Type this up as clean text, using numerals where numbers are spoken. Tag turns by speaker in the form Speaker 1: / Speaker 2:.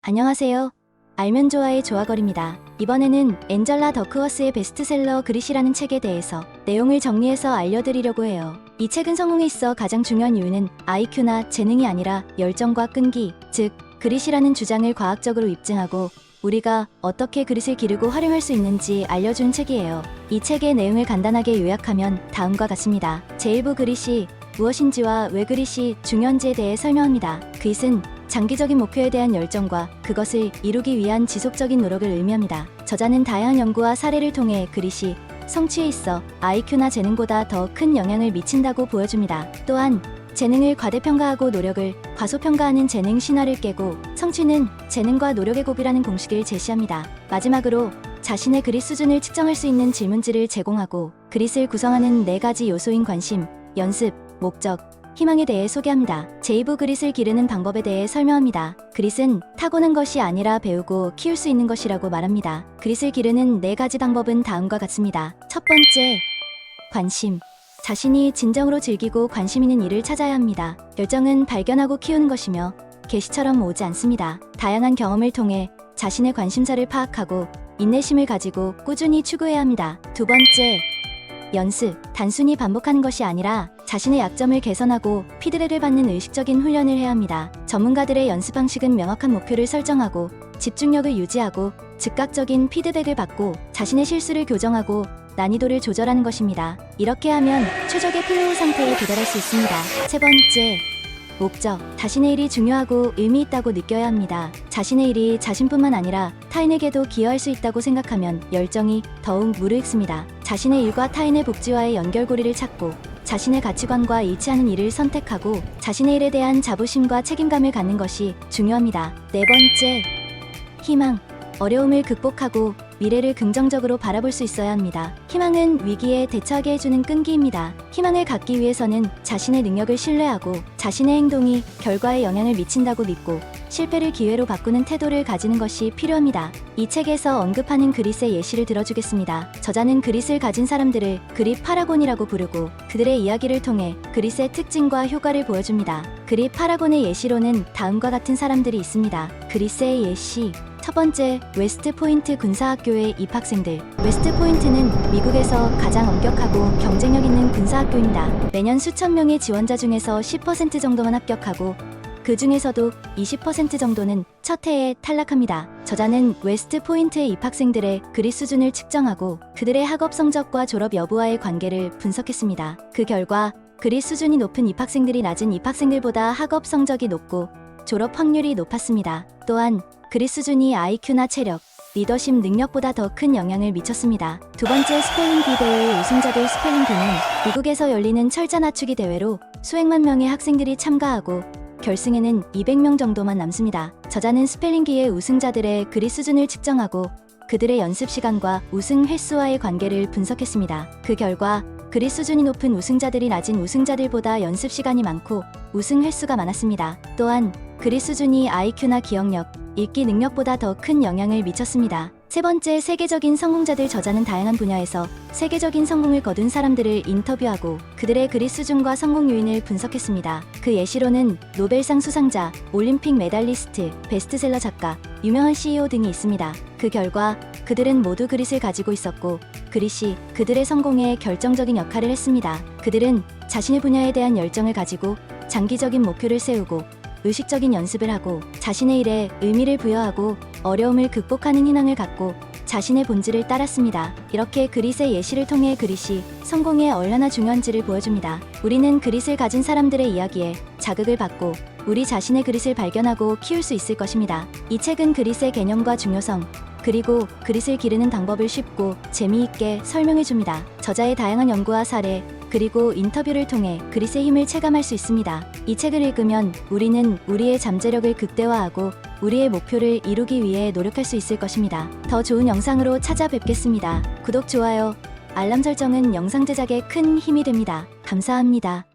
Speaker 1: 안녕하세요. 알면 좋아의 조아걸입니다. 이번에는 엔젤라 더크워스의 베스트셀러 그릿이라는 책에 대해서 내용을 정리해서 알려드리려고 해요. 이 책은 성공에 있어 가장 중요한 이유는 IQ나 재능이 아니라 열정과 끈기, 즉 그릿이라는 주장을 과학적으로 입증하고 우리가 어떻게 그릿을 기르고 활용할 수 있는지 알려준 책이에요. 이 책의 내용을 간단하게 요약하면 다음과 같습니다. 제1부 그릿이 무엇인지와 왜 그릿이 중요한지에 대해 설명합니다. 그릿은 장기적인 목표에 대한 열정과 그것을 이루기 위한 지속적인 노력을 의미합니다. 저자는 다양한 연구와 사례를 통해 그릿이 성취에 있어 IQ나 재능보다 더 큰 영향을 미친다고 보여줍니다. 또한 재능을 과대평가하고 노력을 과소평가하는 재능 신화를 깨고 성취는 재능과 노력의 곱이라는 공식을 제시합니다. 마지막으로 자신의 그릿 수준을 측정할 수 있는 질문지를 제공하고 그릿을 구성하는 4가지 요소인 관심, 연습, 목적, 희망에 대해 소개합니다. 제2부 그릿을 기르는 방법에 대해 설명합니다. 그릿은 타고난 것이 아니라 배우고 키울 수 있는 것이라고 말합니다. 그릿을 기르는 4가지 방법은 다음과 같습니다. 첫 번째, 관심. 자신이 진정으로 즐기고 관심 있는 일을 찾아야 합니다. 열정은 발견하고 키우는 것이며 계시처럼 오지 않습니다. 다양한 경험을 통해 자신의 관심사를 파악하고 인내심을 가지고 꾸준히 추구해야 합니다. 두 번째, 연습. 단순히 반복하는 것이 아니라 자신의 약점을 개선하고 피드백을 받는 의식적인 훈련을 해야 합니다. 전문가들의 연습 방식은 명확한 목표를 설정하고 집중력을 유지하고 즉각적인 피드백을 받고 자신의 실수를 교정하고 난이도를 조절하는 것입니다. 이렇게 하면 최적의 플로우 상태에 도달할 수 있습니다. 세 번째, 목적. 자신의 일이 중요하고 의미 있다고 느껴야 합니다. 자신의 일이 자신뿐만 아니라 타인에게도 기여할 수 있다고 생각하면 열정이 더욱 무르익습니다. 자신의 일과 타인의 복지와의 연결고리를 찾고 자신의 가치관과 일치하는 일을 선택하고 자신의 일에 대한 자부심과 책임감을 갖는 것이 중요합니다. 네 번째, 희망. 어려움을 극복하고 미래를 긍정적으로 바라볼 수 있어야 합니다. 희망은 위기에 대처하게 해주는 끈기입니다. 희망을 갖기 위해서는 자신의 능력을 신뢰하고 자신의 행동이 결과에 영향을 미친다고 믿고 실패를 기회로 바꾸는 태도를 가지는 것이 필요합니다. 이 책에서 언급하는 그릿의 예시를 들어주겠습니다. 저자는 그릿을 가진 사람들을 그릿 파라곤이라고 부르고 그들의 이야기를 통해 그릿의 특징과 효과를 보여줍니다. 그릿 파라곤의 예시로는 다음과 같은 사람들이 있습니다. 그릿의 예시. 첫 번째, 웨스트 포인트 군사학교의 입학생들. 웨스트 포인트는 미국에서 가장 엄격하고 경쟁력 있는 군사학교입니다. 매년 수천 명의 지원자 중에서 10% 정도만 합격하고 그 중에서도 20% 정도는 첫 해에 탈락합니다. 저자는 웨스트 포인트의 입학생들의 그릿 수준을 측정하고 그들의 학업 성적과 졸업 여부와의 관계를 분석했습니다. 그 결과 그릿 수준이 높은 입학생들이 낮은 입학생들보다 학업 성적이 높고 졸업 확률이 높았습니다. 또한 그릿 수준이 IQ나 체력, 리더십 능력보다 더 큰 영향을 미쳤습니다. 두 번째, 스펠링 비 대회의 우승자들. 스펠링 비는 미국에서 열리는 철자 낮추기 대회로 수백만 명의 학생들이 참가하고 결승에는 200명 정도만 남습니다. 저자는 스펠링 비의 우승자들의 그릿 수준을 측정하고 그들의 연습 시간과 우승 횟수와의 관계를 분석했습니다. 그 결과 그릿 수준이 높은 우승자들이 낮은 우승자들보다 연습 시간이 많고 우승 횟수가 많았습니다. 또한 그릿 수준이 IQ나 기억력, 읽기 능력보다 더 큰 영향을 미쳤습니다. 세 번째, 세계적인 성공자들. 저자는 다양한 분야에서 세계적인 성공을 거둔 사람들을 인터뷰하고 그들의 그릿 수준과 성공 요인을 분석했습니다. 그 예시로는 노벨상 수상자, 올림픽 메달리스트, 베스트셀러 작가, 유명한 CEO 등이 있습니다. 그 결과 그들은 모두 그릿을 가지고 있었고 그릿이 그들의 성공에 결정적인 역할을 했습니다. 그들은 자신의 분야에 대한 열정을 가지고 장기적인 목표를 세우고 의식적인 연습을 하고 자신의 일에 의미를 부여하고 어려움을 극복하는 희망을 갖고 자신의 본질을 따랐습니다. 이렇게 그릿의 예시를 통해 그릿이 성공에 얼마나 중요한지를 보여줍니다. 우리는 그릿을 가진 사람들의 이야기에 자극을 받고 우리 자신의 그릿을 발견하고 키울 수 있을 것입니다. 이 책은 그릿의 개념과 중요성, 그리고 그릿을 기르는 방법을 쉽고 재미있게 설명해줍니다. 저자의 다양한 연구와 사례, 그리고 인터뷰를 통해 그릿의 힘을 체감할 수 있습니다. 이 책을 읽으면 우리는 우리의 잠재력을 극대화하고 우리의 목표를 이루기 위해 노력할 수 있을 것입니다. 더 좋은 영상으로 찾아뵙겠습니다. 구독, 좋아요, 알람 설정은 영상 제작에 큰 힘이 됩니다. 감사합니다.